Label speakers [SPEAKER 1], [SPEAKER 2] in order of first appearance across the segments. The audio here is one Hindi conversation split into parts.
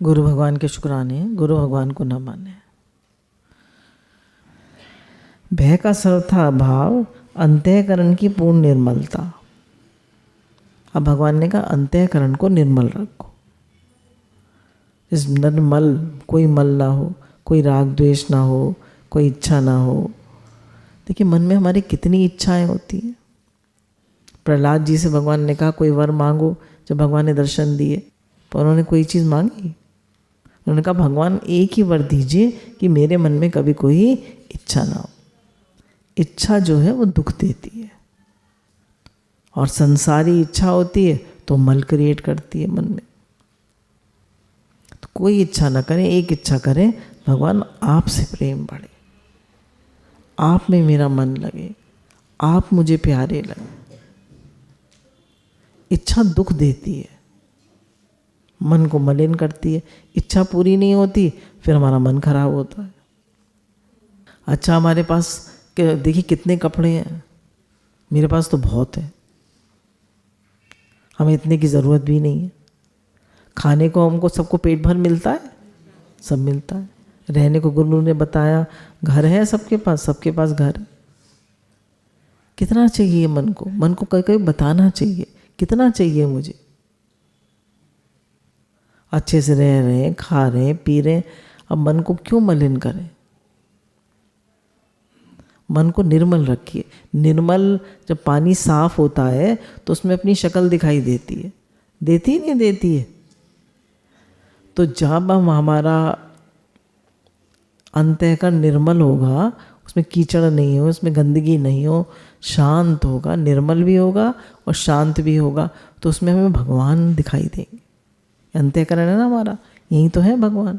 [SPEAKER 1] गुरु भगवान के शुक्राने, गुरु भगवान को न माने। भय का सर्वथा अभाव, अंतःकरण की पूर्ण निर्मलता। अब भगवान ने कहा अंतःकरण को निर्मल रखो। इस निर्मल, कोई मल ना हो, कोई राग द्वेष ना हो, कोई इच्छा ना हो। देखिए मन में हमारी कितनी इच्छाएं होती हैं। प्रहलाद जी से भगवान ने कहा कोई वर मांगो, जब भगवान ने दर्शन दिए, पर उन्होंने कोई चीज़ मांगी? उन्होंने कहा भगवान एक ही वर दीजिए कि मेरे मन में कभी कोई इच्छा ना हो। इच्छा जो है वो दुख देती है, और संसारी इच्छा होती है तो मल क्रिएट करती है मन में। तो कोई इच्छा ना करें, एक इच्छा करें, भगवान आपसे प्रेम बढ़े, आप में मेरा मन लगे, आप मुझे प्यारे लगे। इच्छा दुख देती है, मन को मलिन करती है। इच्छा पूरी नहीं होती, फिर हमारा मन खराब होता है। अच्छा हमारे पास देखिए कितने कपड़े हैं, मेरे पास तो बहुत है, हमें इतने की ज़रूरत भी नहीं है। खाने को हमको सबको पेट भर मिलता है, सब मिलता है। रहने को गुरु ने बताया घर है सबके पास घर है। कितना चाहिए मन को? मन को कभी कभी बताना चाहिए कितना चाहिए मुझे। अच्छे से रह रहे हैं, खा रहे हैं, पी रहे हैं, अब मन को क्यों मलिन करें? मन को निर्मल रखिए। निर्मल, जब पानी साफ होता है तो उसमें अपनी शक्ल दिखाई देती है, देती नहीं देती है? तो जब हम हमारा अंतःकरण निर्मल होगा, उसमें कीचड़ नहीं हो, उसमें गंदगी नहीं हो, शांत होगा, निर्मल भी होगा और शांत भी होगा, तो उसमें हमें भगवान दिखाई देंगे। अंतःकरण है ना हमारा, यही तो है भगवान।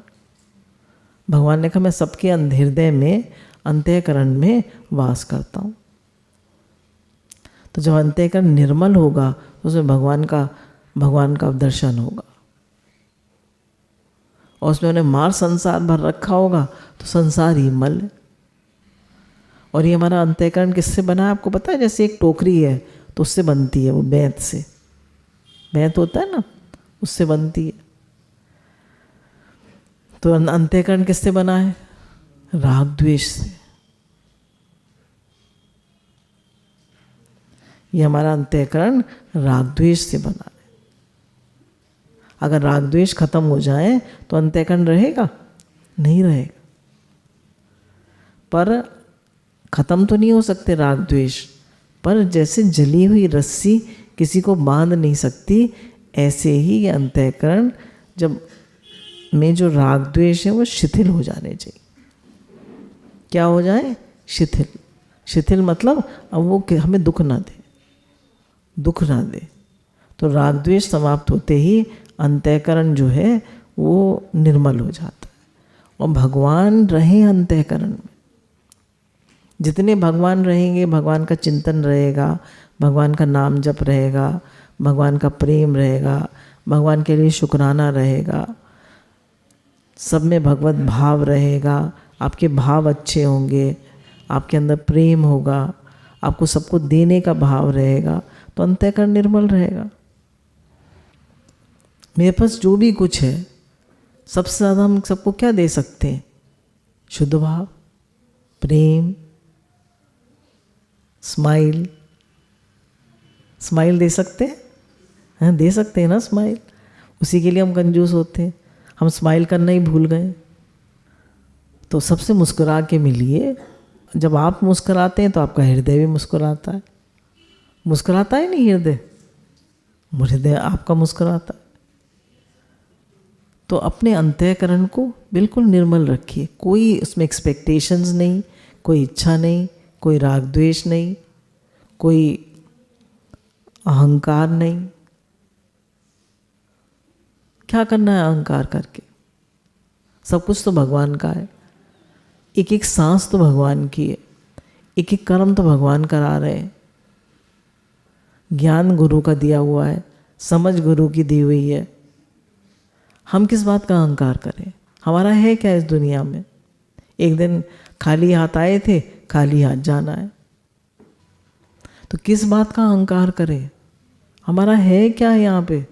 [SPEAKER 1] भगवान ने कहा मैं सबके हृदय में, अंतःकरण में वास करता हूँ। तो जब अंतःकरण निर्मल होगा तो उसमें भगवान का दर्शन होगा, और उसमें उन्हें मार संसार भर रखा होगा तो संसार ही मल है। और ये हमारा अंतःकरण किससे बना है आपको पता है? जैसे एक टोकरी है तो उससे बनती है, वो बेंत से, बेंत होता है ना, उससे बनती है। तो अंतःकरण किससे बना है? राग द्वेष से। ये हमारा अंतःकरण राग द्वेष से बना है। अगर राग द्वेष खत्म हो जाए तो अंतःकरण रहेगा? नहीं रहेगा। पर खत्म तो नहीं हो सकते राग द्वेष, पर जैसे जली हुई रस्सी किसी को बांध नहीं सकती, ऐसे ही ये अंतःकरण जब में जो राग द्वेष है वो शिथिल हो जाने चाहिए। क्या हो जाए? शिथिल। शिथिल मतलब अब वो हमें दुख ना दे, दुख ना दे। तो राग द्वेष समाप्त होते ही अंतःकरण जो है वो निर्मल हो जाता है, और भगवान रहे अंतःकरण में। जितने भगवान रहेंगे, भगवान का चिंतन रहेगा, भगवान का नाम जप रहेगा, भगवान का प्रेम रहेगा, भगवान के लिए शुक्राना रहेगा, सब में भगवत भाव रहेगा, आपके भाव अच्छे होंगे, आपके अंदर प्रेम होगा, आपको सबको देने का भाव रहेगा, तो अंतःकरण निर्मल रहेगा। मेरे पास जो भी कुछ है, सबसे ज़्यादा हम सबको क्या दे सकते हैं? शुद्ध भाव, प्रेम, स्माइल। स्माइल दे सकते हैं? दे सकते हैं ना स्माइल। उसी के लिए हम कंजूस होते हैं, हम स्माइल करना ही भूल गए। तो सबसे मुस्कुरा के मिलिए। जब आप मुस्कुराते हैं तो आपका हृदय भी मुस्कुराता है। मुस्कुराता है नहीं हृदय? हृदय आपका मुस्कुराता है। तो अपने अंतःकरण को बिल्कुल निर्मल रखिए। कोई उसमें एक्सपेक्टेशंस नहीं, कोई इच्छा नहीं, कोई राग द्वेष नहीं, कोई अहंकार नहीं। क्या करना है अहंकार करके? सब कुछ तो भगवान का है। एक एक सांस तो भगवान की है, एक एक कर्म तो भगवान करा रहे हैं। ज्ञान गुरु का दिया हुआ है, समझ गुरु की दी हुई है। हम किस बात का अहंकार करें? हमारा है क्या इस दुनिया में? एक दिन खाली हाथ आए थे, खाली हाथ जाना है। तो किस बात का अहंकार करें? हमारा है क्या यहाँ पे?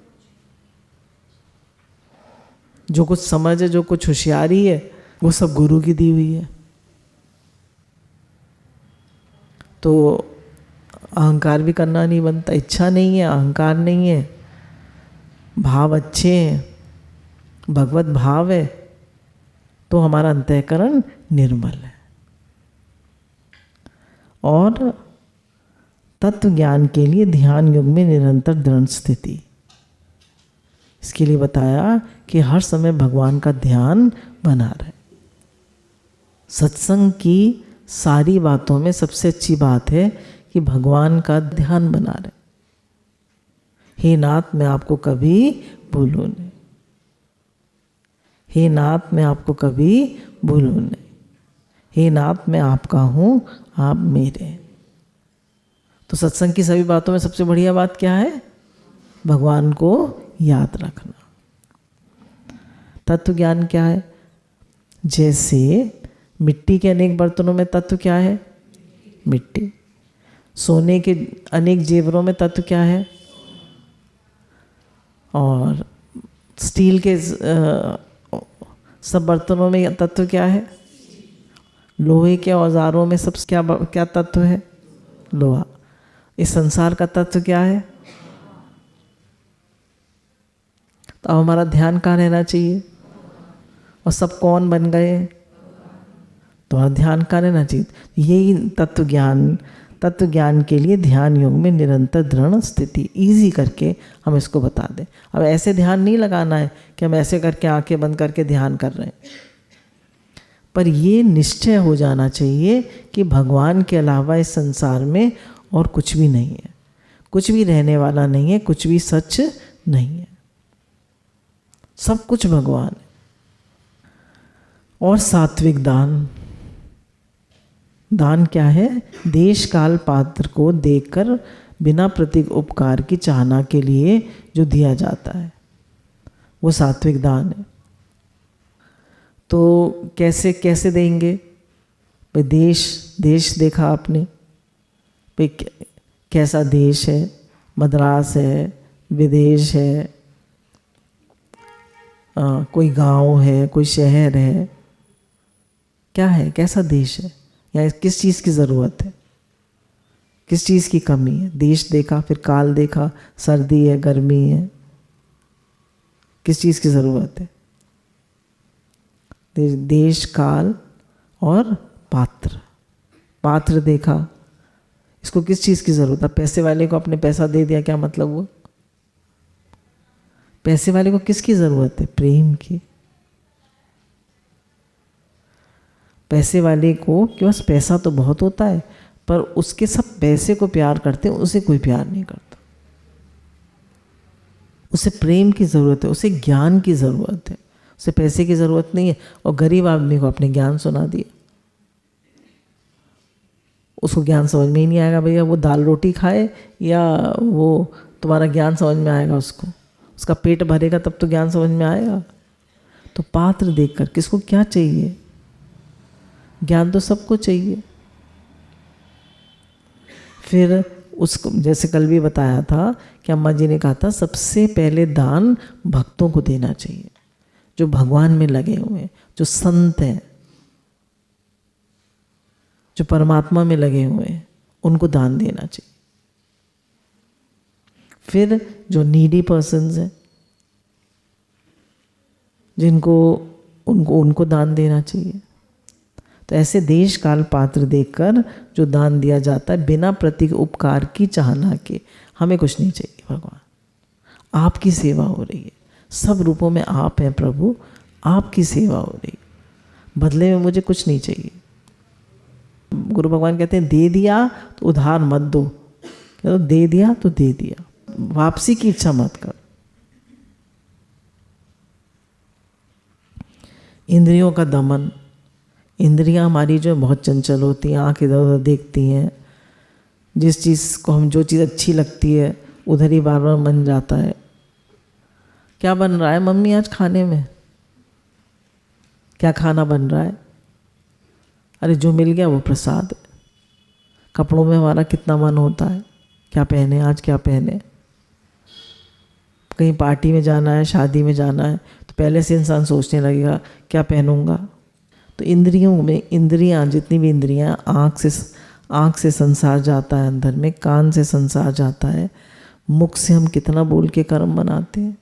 [SPEAKER 1] जो कुछ समझ है, जो कुछ होशियारी है, वो सब गुरु की दी हुई है। तो अहंकार भी करना नहीं बनता, इच्छा नहीं है, अहंकार नहीं है, भाव अच्छे हैं, भगवत भाव है, तो हमारा अंतःकरण निर्मल है। और तत्व ज्ञान के लिए ध्यान योग में निरंतर दृढ़ स्थिति। इसके लिए बताया कि हर समय भगवान का ध्यान बना रहे। सत्संग की सारी बातों में सबसे अच्छी बात है कि भगवान का ध्यान बना रहे। हे नाथ मैं आपको कभी भूलूं नहीं, हे नाथ मैं आपको कभी भूलूं नहीं, हे नाथ मैं आपका हूँ, आप मेरे। तो सत्संग की सभी बातों में सबसे बढ़िया बात क्या है? भगवान को याद रखना। तत्व ज्ञान क्या है? जैसे मिट्टी के अनेक बर्तनों में तत्व क्या है? मिट्टी। सोने के अनेक जेवरों में तत्व क्या है? और स्टील के सब बर्तनों में तत्व क्या है? लोहे के औजारों में सब क्या तत्व है? लोहा। इस संसार का तत्व क्या है? तो अब हमारा ध्यान कहाँ रहना चाहिए? और सब कौन बन गए? तो हमारा ध्यान कहाँ रहना चाहिए? यही तत्व ज्ञान के लिए ध्यान योग में निरंतर दृढ़ स्थिति, इजी करके हम इसको बता दें। अब ऐसे ध्यान नहीं लगाना है कि हम ऐसे करके आंखें बंद करके ध्यान कर रहे हैं, पर ये निश्चय हो जाना चाहिए कि भगवान के अलावा इस संसार में और कुछ भी नहीं है, कुछ भी रहने वाला नहीं है, कुछ भी सच नहीं है, सब कुछ भगवान है। और सात्विक दान, दान क्या है? देश काल पात्र को देखकर बिना प्रतीक उपकार की चाहना के लिए जो दिया जाता है, वो सात्विक दान है। तो कैसे कैसे देंगे भाई? देश देखा आपने भाई, कैसा देश है? मद्रास है, विदेश है, कोई गांव है, कोई शहर है, क्या है? कैसा देश है? या किस चीज़ की ज़रूरत है, किस चीज़ की कमी है? देश देखा, फिर काल देखा, सर्दी है, गर्मी है, किस चीज़ की ज़रूरत है? देश, काल और पात्र देखा, इसको किस चीज़ की ज़रूरत है? पैसे वाले को आपने पैसा दे दिया, क्या मतलब हुआ? पैसे वाले को किसकी ज़रूरत है? प्रेम की। पैसे वाले को के पास पैसा तो बहुत होता है, पर उसके सब पैसे को प्यार करते हैं, उसे कोई प्यार नहीं करता। उसे प्रेम की ज़रूरत है, उसे ज्ञान की ज़रूरत है, उसे पैसे की ज़रूरत नहीं है। और गरीब आदमी को अपने ज्ञान सुना दिया, उसको ज्ञान समझ में ही नहीं आएगा भैया, वो दाल रोटी खाए या वो तुम्हारा ज्ञान समझ में आएगा? उसका पेट भरेगा तब तो ज्ञान समझ में आएगा। तो पात्र देखकर किसको क्या चाहिए? ज्ञान तो सबको चाहिए। फिर उसको जैसे कल भी बताया था कि अम्मा जी ने कहा था सबसे पहले दान भक्तों को देना चाहिए, जो भगवान में लगे हुए हैं, जो संत हैं, जो परमात्मा में लगे हुए हैं, उनको दान देना चाहिए। फिर जो नीडी पर्सन्स हैं, उनको दान देना चाहिए। तो ऐसे देश काल पात्र देखकर जो दान दिया जाता है बिना प्रतीक उपकार की चाहना के, हमें कुछ नहीं चाहिए। भगवान आपकी सेवा हो रही है, सब रूपों में आप हैं प्रभु, आपकी सेवा हो रही है, बदले में मुझे कुछ नहीं चाहिए। गुरु भगवान कहते हैं दे दिया तो उधार मत दो, तो दे दिया तो दे दिया, वापसी की इच्छा मत कर। इंद्रियों का दमन, इंद्रियां हमारी जो बहुत चंचल होती हैं, आँख इधर उधर देखती हैं, जिस चीज़ को जो चीज़ अच्छी लगती है उधर ही बार बार मन जाता है। क्या बन रहा है मम्मी आज खाने में? क्या खाना बन रहा है? अरे जो मिल गया वो प्रसाद है। कपड़ों में हमारा कितना मन होता है, क्या पहने आज, क्या पहने। कहीं पार्टी में जाना है, शादी में जाना है, तो पहले से इंसान सोचने लगेगा क्या पहनूंगा। तो इंद्रियों में, इंद्रियां, जितनी भी इंद्रियां, आँख से संसार जाता है अंदर में, कान से संसार जाता है, मुख से हम कितना बोल के कर्म बनाते हैं।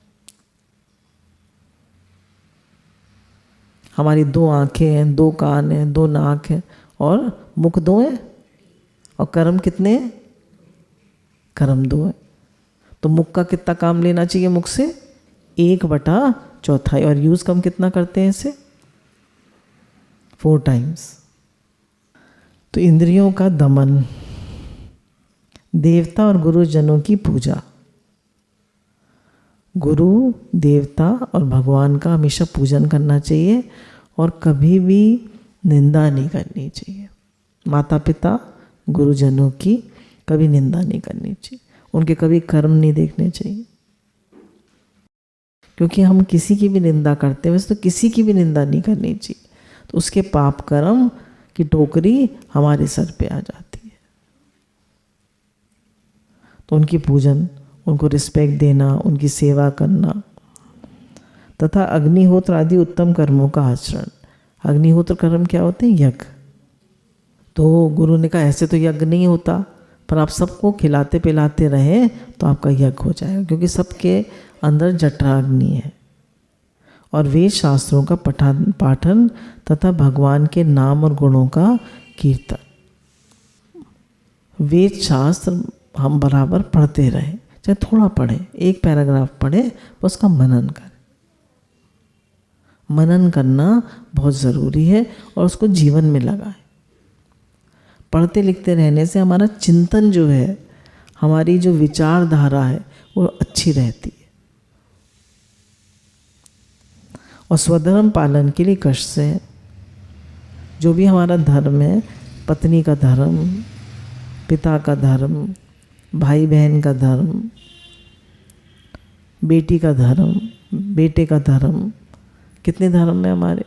[SPEAKER 1] हमारी 2 आँखें हैं, 2 कान हैं, 2 नाक हैं और मुख 2 है, और कर्म कितने हैं? कर्म 2 है। तो मुख का कितना काम लेना चाहिए? मुख से 1/4, और यूज़ कम कितना करते हैं इसे? 4 टाइम्स। तो इंद्रियों का दमन, देवता और गुरुजनों की पूजा। गुरु, देवता और भगवान का हमेशा पूजन करना चाहिए और कभी भी निंदा नहीं करनी चाहिए। माता पिता, गुरुजनों की कभी निंदा नहीं करनी चाहिए, उनके कभी कर्म नहीं देखने चाहिए। क्योंकि हम किसी की भी निंदा करते हैं, वैसे तो किसी की भी निंदा नहीं करनी चाहिए, तो उसके पाप कर्म की टोकरी हमारे सर पे आ जाती है। तो उनकी पूजन, उनको रिस्पेक्ट देना, उनकी सेवा करना तथा अग्निहोत्र आदि उत्तम कर्मों का आचरण। अग्निहोत्र कर्म क्या होते हैं? यज्ञ। तो गुरु ने कहा ऐसे तो यज्ञ नहीं होता, पर आप सबको खिलाते पिलाते रहें तो आपका यज्ञ हो जाएगा, क्योंकि सबके अंदर जठराग्नि है। और वेद शास्त्रों का पाठन तथा भगवान के नाम और गुणों का कीर्तन। वेद शास्त्र हम बराबर पढ़ते रहें, चाहे थोड़ा पढ़ें, 1 पैराग्राफ पढ़ें, बस उसका मनन करें। मनन करना बहुत ज़रूरी है और उसको जीवन में लगाएं। पढ़ते लिखते रहने से हमारा चिंतन जो है, हमारी जो विचारधारा है, वो अच्छी रहती है। और स्वधर्म पालन के लिए कष्ट से है। जो भी हमारा धर्म है, पत्नी का धर्म, पिता का धर्म, भाई बहन का धर्म, बेटी का धर्म, बेटे का धर्म, कितने धर्म है हमारे।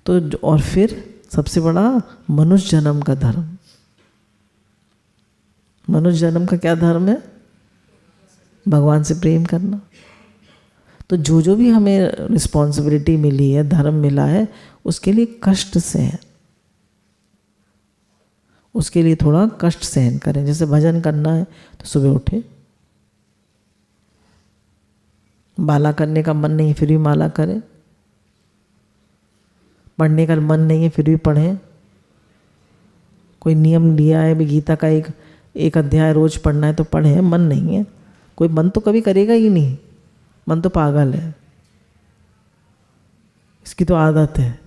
[SPEAKER 1] तो और फिर सबसे बड़ा मनुष्य जन्म का धर्म। मनुष्य जन्म का क्या धर्म है? भगवान से प्रेम करना। तो जो भी हमें रिस्पॉन्सिबिलिटी मिली है, धर्म मिला है, उसके लिए कष्ट सहन, उसके लिए थोड़ा कष्ट सहन करें। जैसे भजन करना है तो सुबह उठे, माला करने का मन नहीं फिर भी माला करें, पढ़ने का मन नहीं है फिर भी पढ़ें। कोई नियम लिया है भी गीता का एक अध्याय रोज पढ़ना है तो पढ़ें, मन नहीं है, कोई मन तो कभी करेगा ही नहीं, मन तो पागल है, इसकी तो आदत है,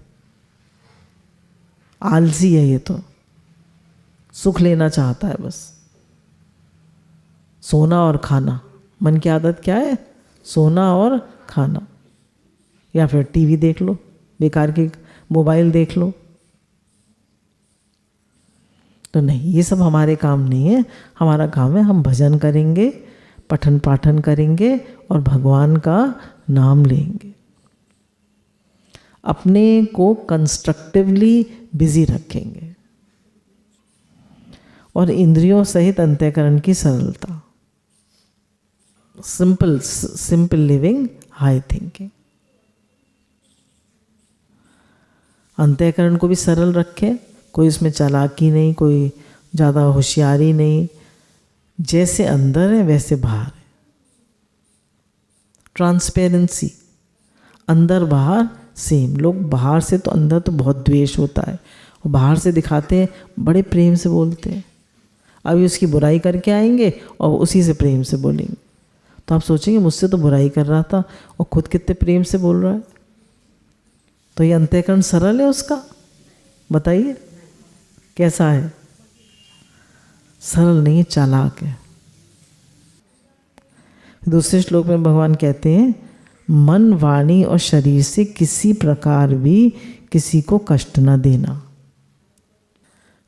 [SPEAKER 1] आलसी है, ये तो सुख लेना चाहता है बस। सोना और खाना, मन की आदत क्या है? सोना और खाना, या फिर टीवी देख लो, बेकार की मोबाइल देख लो। तो नहीं, ये सब हमारे काम नहीं है। हमारा काम है हम भजन करेंगे, पठन पाठन करेंगे और भगवान का नाम लेंगे। अपने को कंस्ट्रक्टिवली बिजी रखेंगे और इंद्रियों सहित अंतःकरण की सरलता, सिंपल लिविंग, हाई थिंकिंग। अंतःकरण को भी सरल रखें, कोई इसमें चालाकी नहीं, कोई ज़्यादा होशियारी नहीं, जैसे अंदर है वैसे बाहर है। ट्रांसपेरेंसी, अंदर बाहर सेम। लोग बाहर से तो अंदर तो बहुत द्वेष होता है, और बाहर से दिखाते हैं, बड़े प्रेम से बोलते हैं, अभी उसकी बुराई करके आएंगे और उसी से प्रेम से बोलेंगे। तो आप सोचेंगे मुझसे तो बुराई कर रहा था और खुद कितने प्रेम से बोल रहा है। तो ये अंतःकरण सरल है उसका? बताइए कैसा है? सरल नहीं है, चालाक है। दूसरे श्लोक में भगवान कहते हैं, मन, वाणी और शरीर से किसी प्रकार भी किसी को कष्ट न देना।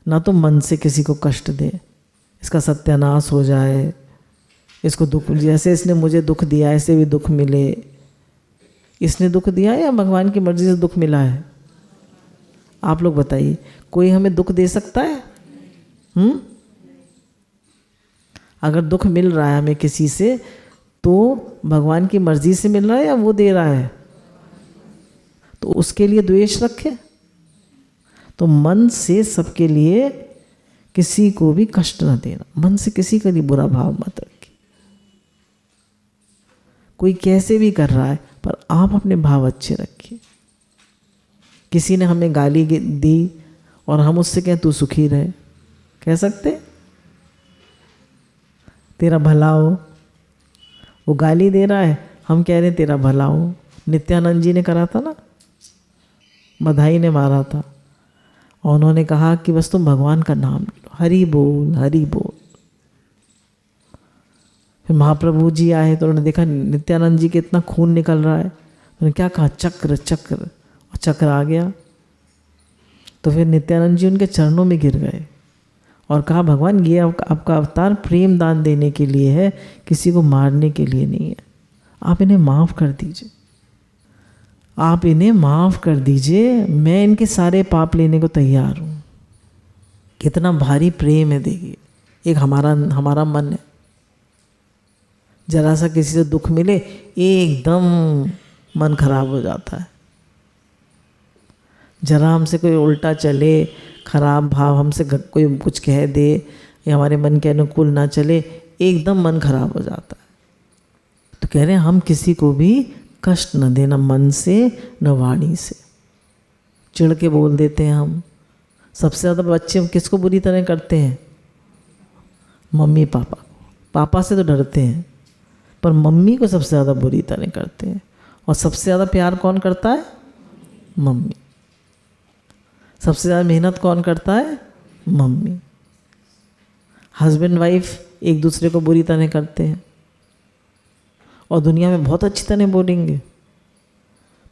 [SPEAKER 1] ना तो मन से किसी को कष्ट दे, इसका सत्यानाश हो जाए, इसको दुख, जैसे इसने मुझे दुख दिया ऐसे भी दुख मिले। इसने दुख दिया या भगवान की मर्जी से दुख मिला है? आप लोग बताइए, कोई हमें दुख दे सकता है? अगर दुख मिल रहा है हमें किसी से तो भगवान की मर्जी से मिल रहा है या वो दे रहा है, तो उसके लिए द्वेष रखे। तो मन से सबके लिए किसी को भी कष्ट न देना, मन से किसी के लिए बुरा भाव मत रखिए। कोई कैसे भी कर रहा है पर आप अपने भाव अच्छे रखिए। किसी ने हमें गाली दी और हम उससे कहें तू सुखी रहे, कह सकते? तेरा भला हो। वो गाली दे रहा है, हम कह रहे हैं तेरा भला हो। नित्यानंद जी ने करा था ना, बधाई ने मारा था और उन्होंने कहा कि बस तुम भगवान का नाम लो, हरि बोल हरि बोल। फिर महाप्रभु जी आए तो उन्होंने देखा नित्यानंद जी के इतना खून निकल रहा है, उन्होंने क्या कहा, चक्र चक्र, और चक्र आ गया। तो फिर नित्यानंद जी उनके चरणों में गिर गए और कहा भगवान ये आपका अवतार प्रेम दान देने के लिए है, किसी को मारने के लिए नहीं है। आप इन्हें माफ़ कर दीजिए, आप इन्हें माफ़ कर दीजिए, मैं इनके सारे पाप लेने को तैयार हूँ। कितना भारी प्रेम है देखिए। एक हमारा मन है, जरा सा किसी से दुख मिले एकदम मन खराब हो जाता है। जरा हमसे कोई उल्टा चले, खराब भाव हमसे कोई कुछ कह दे या हमारे मन के अनुकूल ना चले, एकदम मन खराब हो जाता है। तो कह रहे हैं हम किसी को भी कष्ट न देना, मन से न वाणी से। चिढ़ के बोल देते हैं हम। सबसे ज़्यादा बच्चे किसको बुरी तरह करते हैं? Mummy papa. पापा से तो डरते हैं पर मम्मी को सबसे ज़्यादा बुरी तरह करते हैं। और सबसे ज़्यादा प्यार कौन करता है? मम्मी। सबसे ज़्यादा मेहनत कौन करता है? मम्मी। हस्बैंड वाइफ एक दूसरे को बुरी तरह करते हैं और दुनिया में बहुत अच्छी तरह बोलेंगे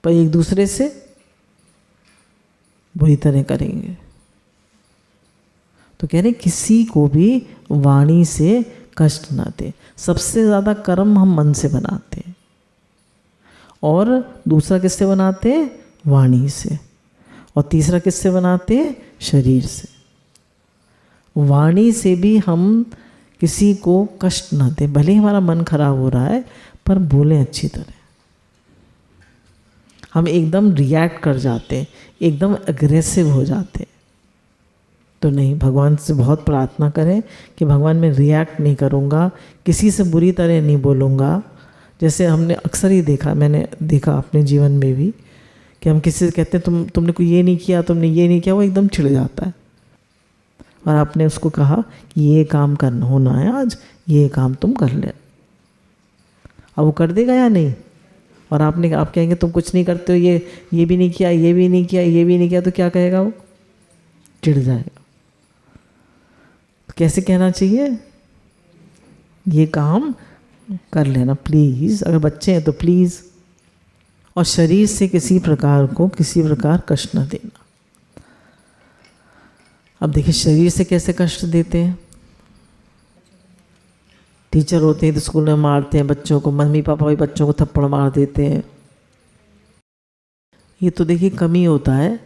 [SPEAKER 1] पर एक दूसरे से बुरी तरह करेंगे। तो कह रहे किसी को भी वाणी से कष्ट ना दे। सबसे ज़्यादा कर्म हम मन से बनाते हैं और दूसरा किससे बनाते हैं? वाणी से। और तीसरा किससे बनाते हैं? शरीर से। वाणी से भी हम किसी को कष्ट ना दें, भले ही हमारा मन खराब हो रहा है पर बोलें अच्छी तरह। हम एकदम रिएक्ट कर जाते हैं, एकदम अग्रेसिव हो जाते हैं, तो नहीं। भगवान से बहुत प्रार्थना करें कि भगवान मैं रिएक्ट नहीं करूँगा, किसी से बुरी तरह नहीं बोलूँगा। जैसे हमने अक्सर ही देखा, मैंने देखा अपने जीवन में भी कि हम किसी से कहते हैं तुमने कोई ये नहीं किया, तुमने ये नहीं किया, वो एकदम चिढ़ जाता है। और आपने उसको कहा कि ये काम करना होना है आज, ये काम तुम कर ले, अब वो कर देगा या नहीं? और आप कहेंगे तुम कुछ नहीं करते हो, ये भी नहीं किया, ये भी नहीं किया, ये भी नहीं किया, तो क्या कहेगा वो? चिढ़ जाएगा। कैसे कहना चाहिए? ये काम कर लेना प्लीज़। अगर बच्चे हैं तो प्लीज़। और शरीर से किसी प्रकार कष्ट न देना। अब देखिए शरीर से कैसे कष्ट देते हैं। टीचर होते हैं तो स्कूल में मारते हैं बच्चों को, मम्मी पापा भी बच्चों को थप्पड़ मार देते हैं। ये तो देखिए कमी होता है।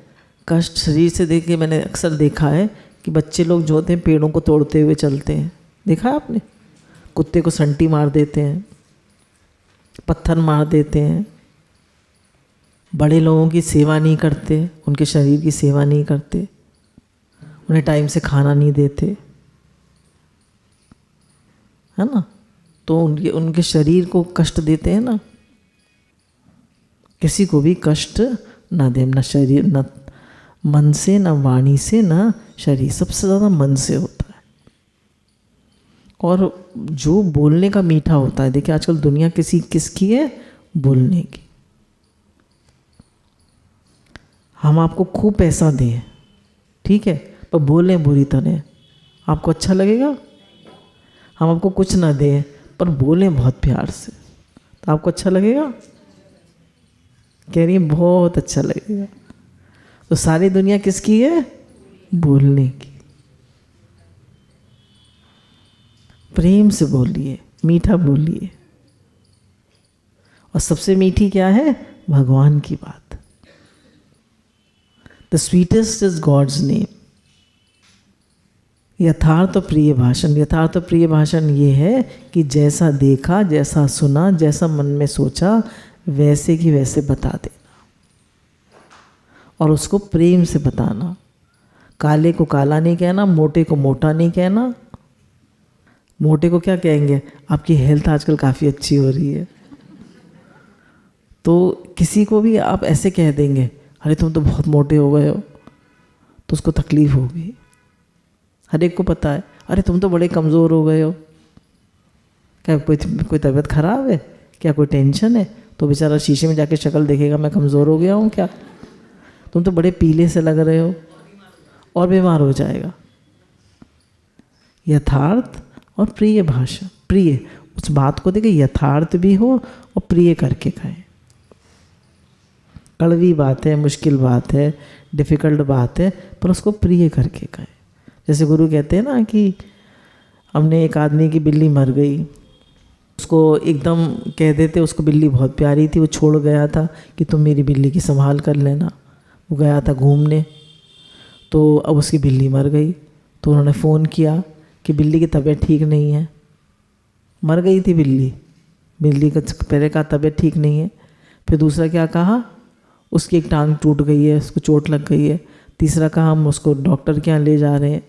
[SPEAKER 1] कष्ट शरीर से देखिए मैंने अक्सर देखा है कि बच्चे लोग जो होते हैं पेड़ों को तोड़ते हुए चलते हैं, देखा है आपने? कुत्ते को संटी मार देते हैं, पत्थर मार देते हैं, बड़े लोगों की सेवा नहीं करते, उनके शरीर की सेवा नहीं करते, उन्हें टाइम से खाना नहीं देते, है ना? तो उनके शरीर को कष्ट देते हैं ना। किसी को भी कष्ट ना दे, ना शरीर, ना मन से, ना वाणी से, ना शरीर। सबसे ज़्यादा मन से होता है। और जो बोलने का मीठा होता है, देखिए आजकल दुनिया किसकी है? बोलने की। हम आपको खूब पैसा दें, ठीक है, पर बोलें बुरी तरह, आपको अच्छा लगेगा? हम आपको कुछ ना दें पर बोलें बहुत प्यार से, तो आपको अच्छा लगेगा? कह रही है बहुत अच्छा लगेगा। तो सारी दुनिया किसकी है? बोलने की। प्रेम से बोलिए, मीठा बोलिए। और सबसे मीठी क्या है? भगवान की बात। The sweetest is God's name. यथार्थ और प्रिय भाषण। यथार्थ और प्रिय भाषण ये है कि जैसा देखा, जैसा सुना, जैसा मन में सोचा, वैसे की वैसे बता देना और उसको प्रेम से बताना। काले को काला नहीं कहना, मोटे को मोटा नहीं कहना। मोटे को क्या कहेंगे, आपकी हेल्थ आजकल काफ़ी अच्छी हो रही है, तो किसी को भी आप ऐसे कह देंगे, अरे तुम तो बहुत मोटे हो गए हो, तो उसको तकलीफ होगी। हर एक को पता है, अरे तुम तो बड़े कमज़ोर हो गए हो, क्या कोई तबीयत खराब है, क्या कोई टेंशन है? तो बेचारा शीशे में जाके शक्ल देखेगा, मैं कमज़ोर हो गया हूँ क्या? तुम तो बड़े पीले से लग रहे हो, और बीमार हो जाएगा। यथार्थ और प्रिय भाषा। प्रिय, उस बात को देखे यथार्थ भी हो और प्रिय करके कहें। कड़वी बात है, मुश्किल बात है, डिफ़िकल्ट बात है, पर उसको प्रिय करके कहें। जैसे गुरु कहते हैं ना कि हमने एक आदमी की बिल्ली मर गई, उसको एकदम कह देते, उसको बिल्ली बहुत प्यारी थी, वो छोड़ गया था कि तुम मेरी बिल्ली की संभाल कर लेना। वो गया था घूमने, तो अब उसकी बिल्ली मर गई, तो उन्होंने फ़ोन किया कि बिल्ली की तबीयत ठीक नहीं है। मर गई थी बिल्ली का पहले का तबीयत ठीक नहीं है। फिर दूसरा क्या कहा, उसकी एक टांग टूट गई है, उसको चोट लग गई है। तीसरा कहा हम उसको डॉक्टर के यहाँ ले जा रहे हैं।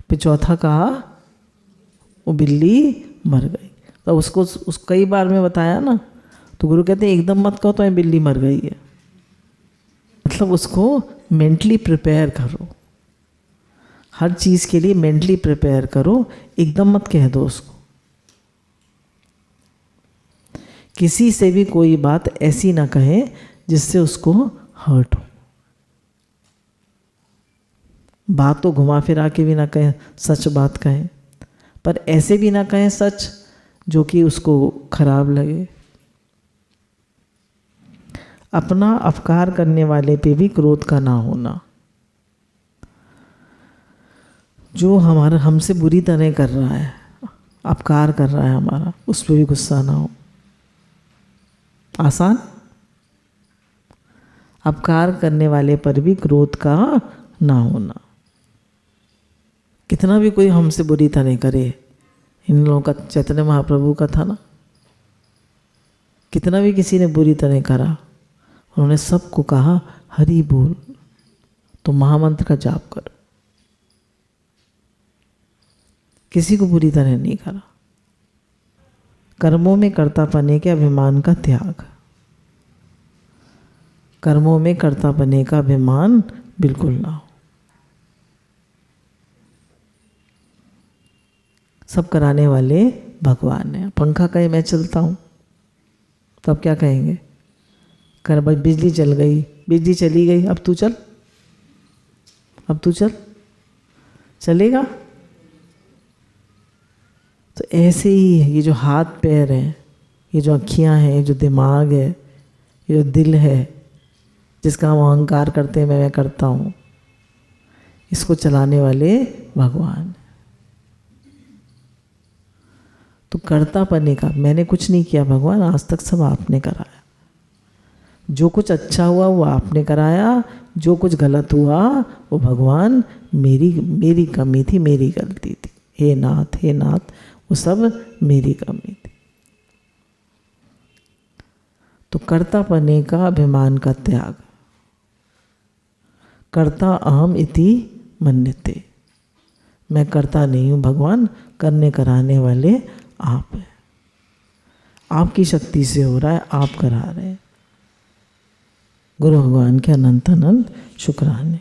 [SPEAKER 1] फिर चौथा कहा वो बिल्ली मर गई। तो उसको कई बार में बताया ना, तो गुरु कहते हैं एकदम मत कहो तो बिल्ली मर गई है, मतलब उसको मेंटली प्रिपेयर करो, हर चीज़ के लिए मेंटली प्रिपेयर करो, एकदम मत कह दो उसको। किसी से भी कोई बात ऐसी ना कहें जिससे उसको हर्ट हो। बात तो घुमा फिरा के भी ना कहें, सच बात कहें, पर ऐसे भी ना कहें सच जो कि उसको खराब लगे। अपना अपकार करने वाले पे भी क्रोध का ना होना। जो हमारा हमसे बुरी तरह कर रहा है, अपकार कर रहा है हमारा, उस पर भी गुस्सा ना हो। आसान। अपकार करने वाले पर भी क्रोध का ना होना। कितना भी कोई हमसे बुरी तरह करे, इन लोगों का चैतन्य महाप्रभु का था ना, कितना भी किसी ने बुरी तरह करा, उन्होंने सबको कहा हरि बोल, तो महामंत्र का जाप करो। किसी को बुरी तरह नहीं करा। कर्मों में कर्तापने के अभिमान का त्याग। कर्मों में कर्तापने का अभिमान बिल्कुल ना हो। सब कराने वाले भगवान हैं। पंखा कहे मैं चलता हूँ, तो अब क्या कहेंगे, कर भाई बिजली चल गई, बिजली चली गई, अब तू चल, अब तू चल, चलेगा? तो ऐसे ही है, ये जो हाथ पैर हैं, ये जो अखियाँ हैं, ये जो दिमाग है, ये जो दिल है, जिसका हम अहंकार करते हैं मैं करता हूँ, इसको चलाने वाले भगवान। तो कर्तापने का, मैंने कुछ नहीं किया भगवान, आज तक सब आपने कराया। जो कुछ अच्छा हुआ वो आपने कराया, जो कुछ गलत हुआ वो भगवान मेरी कमी थी, मेरी गलती थी। हे नाथ, वो सब मेरी कमी थी। तो कर्तापने का अभिमान का त्याग। कर्ता अहम इति मन्यते, मैं करता नहीं हूँ भगवान, करने कराने वाले आप हैं। आपकी शक्ति से हो रहा है, आप करा रहे हैं। गुरु भगवान के अनंत अनंत शुक्राने।